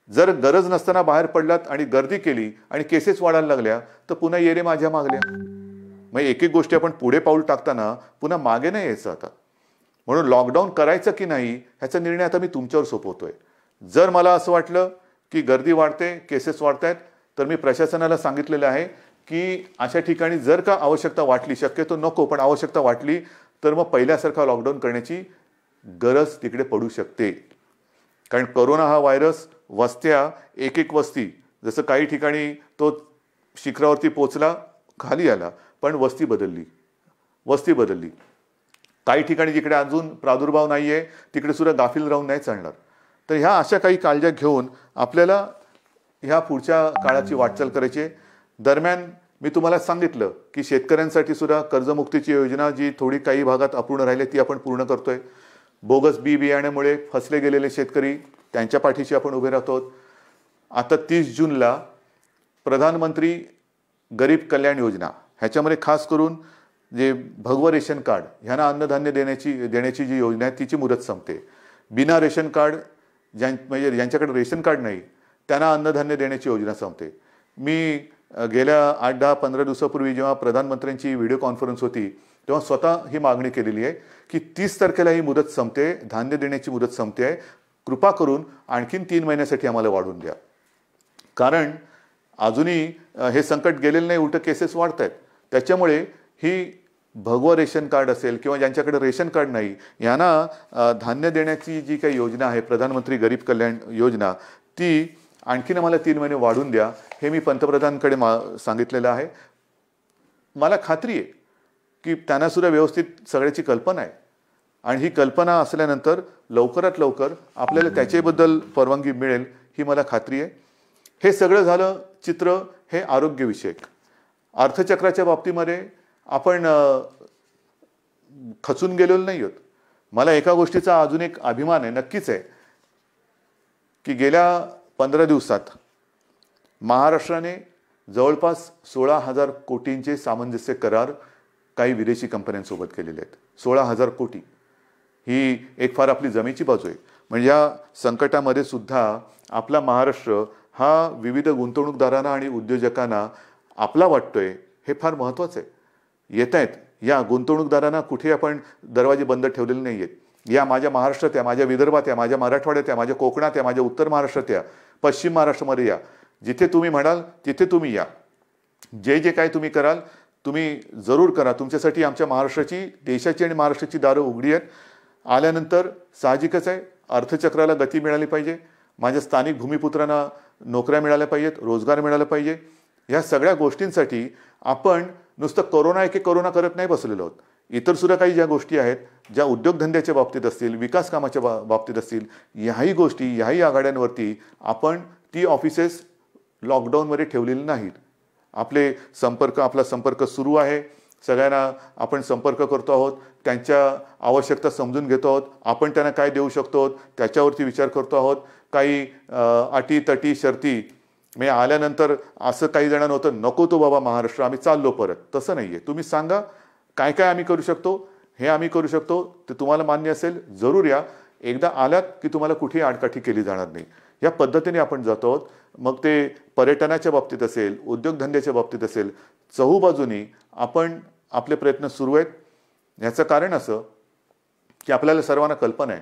जर गरज नसताना बाहेर पडलात आणि गर्दी केली आणि केसेस वाढायला लागल्या तर पुन्हा येरे माझ्या मागल्या. मग एक गोष्टी आपण पुढे पाऊल टाकताना पुन्हा मागे नाही यायचं आता. म्हणून लॉकडाऊन करायचं की नाही ह्याचा निर्णय आता मी तुमच्यावर सोपवतोय. जर मला असं वाटलं की गर्दी वाढते, केसेस वाढत आहेत, तर मी प्रशासनाला सांगितलेलं आहे की अशा ठिकाणी जर का आवश्यकता वाटली, शक्यतो नको पण आवश्यकता वाटली तर मग पहिल्यासारखा लॉकडाऊन करण्याची गरज तिकडे पडू शकते. कारण कोरोना हा व्हायरस वस्त्या, एक वस्ती, जसं काही ठिकाणी तो शिखरावरती पोचला, खाली आला, पण वस्ती बदलली. काही ठिकाणी जिकडे अजून प्रादुर्भाव नाहीये तिकडे सुद्धा गाफील राहून नाही चालणार. तर ह्या अशा काही काळज्या घेऊन आपल्याला ह्या पुढच्या काळाची वाटचाल करायची. दरम्यान मी तुम्हाला सांगितलं की शेतकऱ्यांसाठी सुद्धा कर्जमुक्तीची योजना जी थोडी काही भागात अपूर्ण राहिली ती आपण पूर्ण करतोय. बोगस बियाण्यामुळे फसले गेलेले शेतकरी त्यांच्या पाठीशी आपण उभे राहतो. आता 30 जूनला प्रधानमंत्री गरीब कल्याण योजना ह्याच्यामध्ये खास करून जे भगवं रेशन कार्ड ह्यांना अन्नधान्य देण्याची जी योजना आहे तिची मुदत संपते. बिना रेशन कार्ड म्हणजे ज्यांच्याकडे रेशन कार्ड नाही त्यांना अन्नधान्य देण्याची योजना संपते. मी गेल्या 8-10-15 दिवसापूर्वी जेव्हा प्रधानमंत्र्यांची व्हिडिओ कॉन्फरन्स होती तेव्हा स्वतः ही मागणी केलेली आहे की 30 तारखेला ही मुदत संपते, धान्य देण्याची मुदत संपते आहे, कृपा करून आणखीन 3 महिन्यासाठी आम्हाला वाढवून द्या. कारण अजूनही हे संकट गेलेलं नाही, उलट केसेस वाढत आहेत. त्याच्यामुळे ही भगवं रेशन कार्ड असेल किंवा ज्यांच्याकडे रेशन कार्ड नाही यांना धान्य देण्याची जी काही योजना आहे प्रधानमंत्री गरीब कल्याण योजना, ती आणखीन आम्हाला 3 महिने वाढून द्या, हे मी पंतप्रधानांकडे सांगितलेलं आहे. मला खात्री आहे की त्यांना सुद्धा व्यवस्थित सगळ्याची कल्पना आहे आणि ही कल्पना असल्यानंतर लवकरात लवकर आपल्याला त्याच्याबद्दल परवानगी मिळेल ही मला खात्री आहे. हे सगळं झालं चित्र हे आरोग्यविषयक. अर्थचक्राच्या बाबतीमध्ये आपण खचून गेलेलो नाही आहोत. मला एका गोष्टीचा अजून एक अभिमान आहे, नक्कीच आहे, की गेल्या 15 दिवसात महाराष्ट्राने जवळपास 16,000 कोटींचे सामंजस्य करार काही विदेशी कंपन्यांसोबत केलेले आहेत. 16,000 कोटी ही एक फार आपली जमेची बाजू आहे. म्हणजे या संकटामध्ये सुद्धा आपला महाराष्ट्र हा विविध गुंतवणूकदारांना आणि उद्योजकांना आपला वाटतोय, हे फार महत्त्वाचं आहे. येत आहेत या गुंतवणूकदारांना कुठे आपण दरवाजे बंद ठेवलेले नाही आहेत. या माझ्या महाराष्ट्रात या, माझ्या विदर्भात या, माझ्या मराठवाड्यात या, माझ्या कोकणात या, माझ्या उत्तर महाराष्ट्रात या, पश्चिम महाराष्ट्रामध्ये या, जिथे तुम्ही म्हणाल तिथे तुम्ही या. जे जे काय तुम्ही कराल तुम्ही जरूर करा. तुमच्यासाठी आमच्या महाराष्ट्राची, देशाची आणि महाराष्ट्राची दारं उघडी आहेत. आल्यानंतर साहजिकच आहे अर्थचक्राला गती मिळाली पाहिजे, माझ्या स्थानिक भूमिपुत्रांना नोकऱ्या मिळाल्या पाहिजेत, रोजगार मिळाला पाहिजे. या सगळ्या गोष्टींसाठी आपण नुसतं कोरोना एके कोरोना करत नाही बसलेलो आहोत. इतर सुद्धा काही ज्या गोष्टी आहेत, ज्या उद्योगधंद्याच्या बाबतीत असतील, विकास कामाच्या बाबतीत असतील, याही गोष्टी, याही आघाड्यांवरती आपण ती ऑफिसेस लॉकडाऊनमध्ये ठेवलेली नाहीत. आपला संपर्क सुरू आहे. सगळ्यांना आपण संपर्क करतो आहोत, त्यांच्या आवश्यकता समजून घेतो आहोत, आपण त्यांना काय देऊ शकतो त्याच्यावरती विचार करतो आहोत. काही अटी तटी शर्ती मी आल्यानंतर असं काही जणांना होतं, नको तो बाबा महाराष्ट्र, आम्ही चाललो परत. तसं नाही आहे. तुम्ही सांगा काय काय आम्ही करू शकतो, हे आम्ही करू शकतो, ते तुम्हाला मान्य असेल जरूर या. एकदा आलात की तुम्हाला कुठेही आडकाठी केली जाणार नाही. या पद्धतीने आपण जातो आहोत. मग ते पर्यटनाच्या बाबतीत असेल, उद्योगधंद्याच्या बाबतीत असेल, चहूबाजूनी आपण आपले प्रयत्न सुरू आहेत. याचं कारण असं की आपल्याला सर्वांना कल्पना आहे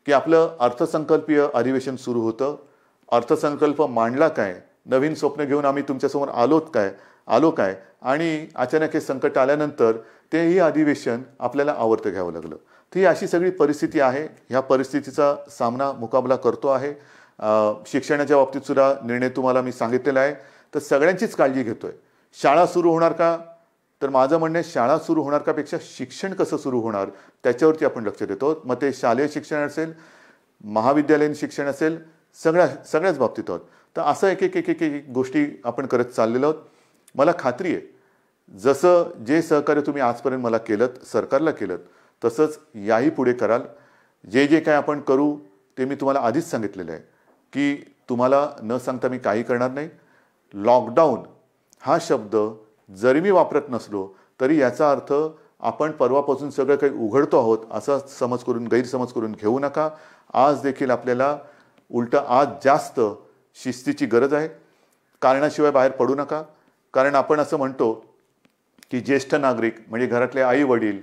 की आपलं अर्थसंकल्पीय अधिवेशन सुरू होतं. अर्थसंकल्प मांडला काय, नवीन स्वप्न घेऊन आम्ही तुमच्यासमोर आलो काय आणि अचानक हे संकट आल्यानंतर तेही अधिवेशन आपल्याला आवर्त घ्यावं लागलं. ती अशी सगळी परिस्थिती आहे. ह्या परिस्थितीचा मुकाबला करतो आहे. शिक्षणाच्या बाबतीत सुद्धा निर्णय तुम्हाला मी सांगितलेला आहे. तर सगळ्यांचीच काळजी घेतोय. शाळा सुरू होणार का, तर माझं म्हणणं आहे शाळा सुरू होणार का पेक्षा शिक्षण कसं सुरू होणार त्याच्यावरती आपण लक्ष देतो. मग ते शालेय शिक्षण असेल, महाविद्यालयीन शिक्षण असेल, सगळ्याच बाबतीत आहोत. तर असं एक गोष्टी आपण करत चाललेलो आहोत. मला खात्री आहे जसं जे सहकार्य तुम्ही आजपर्यंत मला केलं, सरकारला केलं, तसंच याही पुढे कराल. जे जे काय आपण करू ते मी तुम्हाला आधीच सांगितलेलं आहे की तुम्हाला न सांगता मी काही करणार नाही. लॉकडाऊन हा शब्द जरी मी वापरत नसलो तरी याचा अर्थ आपण परवापासून सगळं काही उघडतो आहोत असा गैरसमज करून घेऊ नका. आज देखील आपल्याला उलटं आज जास्त शिस्तीची गरज आहे. कारणाशिवाय बाहेर पडू नका. कारण आपण असं म्हणतो की ज्येष्ठ नागरिक म्हणजे घरातले आई वडील,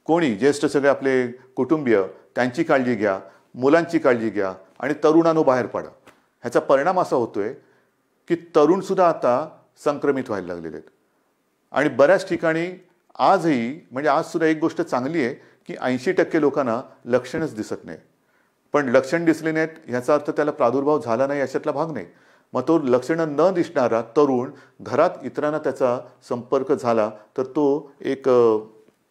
कोणी ज्येष्ठ सगळे आपले कुटुंबीय, त्यांची काळजी घ्या, मुलांची काळजी घ्या आणि तरुणांनो बाहेर पडा. ह्याचा परिणाम असा होतोय की तरुणसुद्धा आता संक्रमित व्हायला लागलेले आहेत. आणि बऱ्याच ठिकाणी आजही म्हणजे आज सुद्धा एक गोष्ट चांगली आहे की 80% लोकांना लक्षणच दिसत नाही. पण लक्षण दिसले नाहीत ह्याचा अर्थ त्याला प्रादुर्भाव झाला नाही अशातला भाग नाही. मग तो लक्षणं न दिसणारा तरुण घरात इतरांना त्याचा संपर्क झाला तर तो एक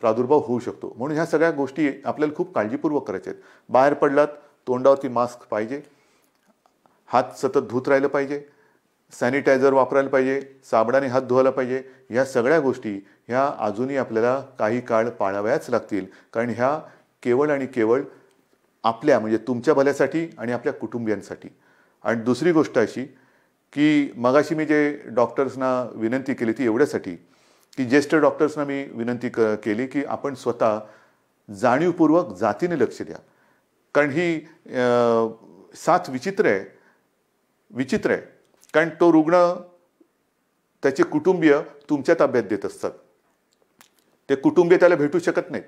प्रादुर्भाव होऊ शकतो. म्हणून ह्या सगळ्या गोष्टी आपल्याला खूप काळजीपूर्वक करायच्या आहेत. बाहेर पडलात तोंडावरती मास्क पाहिजे, हात सतत धुत राहिलं पाहिजे, सॅनिटायझर वापरायला पाहिजे, साबणाने हात धुवायला पाहिजे. ह्या सगळ्या गोष्टी ह्या अजूनही आपल्याला काही काळ पाळाव्याच लागतील. कारण ह्या केवळ आणि केवळ आपल्या म्हणजे तुमच्या भल्यासाठी आणि आपल्या कुटुंबियांसाठी. आणि दुसरी गोष्ट अशी की मगाशी मी जे डॉक्टर्सना विनंती केली ती एवढ्यासाठी की ज्येष्ठ डॉक्टर्सना मी विनंती केली की आपण स्वतः जाणीवपूर्वक जातीने लक्ष द्या. कारण ही साथ विचित्र आहे. कारण तो रुग्ण त्याचे कुटुंबीय तुमच्या ताब्यात देत असतात. ते कुटुंबीय त्याला भेटू शकत नाहीत.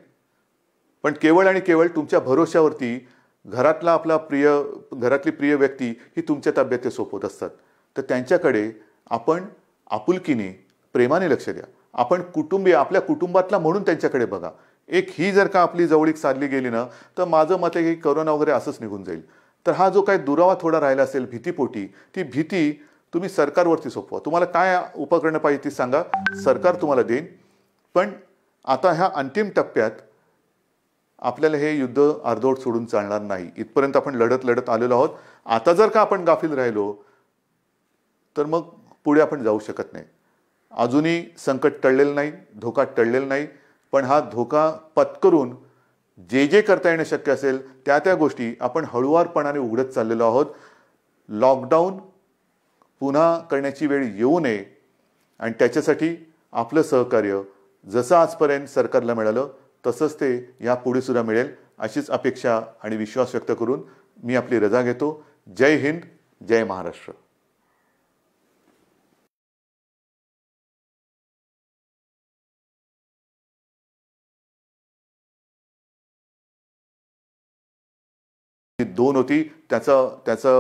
पण केवळ आणि केवळ तुमच्या भरोश्यावरती घरातली प्रिय व्यक्ती ही तुमच्या ताब्यात ते सोपवत असतात. तर त्यांच्याकडे आपण आपुलकीने प्रेमाने लक्ष द्या. आपण कुटुंबीय आपल्या कुटुंबातला म्हणून त्यांच्याकडे बघा. एक ही जर का आपली जवळीक साधली गेली ना, तर माझं मत आहे की कोरोना वगैरे असंच निघून जाईल. तर हा जो काही दुरावा थोडा राहिला असेल भीतीपोटी, ती भीती तुम्ही सरकारवरती सोपवा. तुम्हाला काय उपकरणं पाहिजे ती सांगा, सरकार तुम्हाला देईन. पण आता ह्या अंतिम टप्प्यात आपल्याला हे युद्ध अर्धवट सोडून चालणार नाही. इथपर्यंत आपण लढत लढत आलेलो आहोत. आता जर का आपण गाफील राहिलो तर मग पुढे आपण जाऊ शकत नाही. अजूनही संकट टळलेलं नाही, धोका टळलेला नाही. पण हा धोका पत्करून जे जे करता येणं शक्य असेल त्या त्या गोष्टी आपण हळुवारपणाने उघडत चाललेलो आहोत. लॉकडाऊन पुन्हा करण्याची वेळ येऊ नये आणि त्याच्यासाठी आपलं सहकार्य जसं आजपर्यंत सरकारला मिळालं तसंच ते यापुढे सुद्धा मिळेल अशीच अपेक्षा आणि विश्वास व्यक्त करून मी आपली रजा घेतो. जय हिंद, जय महाराष्ट्र. दोन होती त्याचा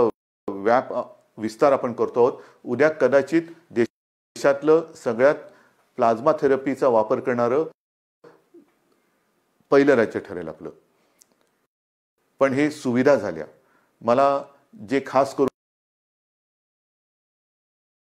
व्याप विस्तार आपण करतो आहोत. उद्या कदाचित देशातलं सगळ्यात प्लाझ्मा थेरपीचा वापर करणारं पहिलं राज्य ठरेल आपलं. पण हे सुविधा झाल्या. मला जे खास करून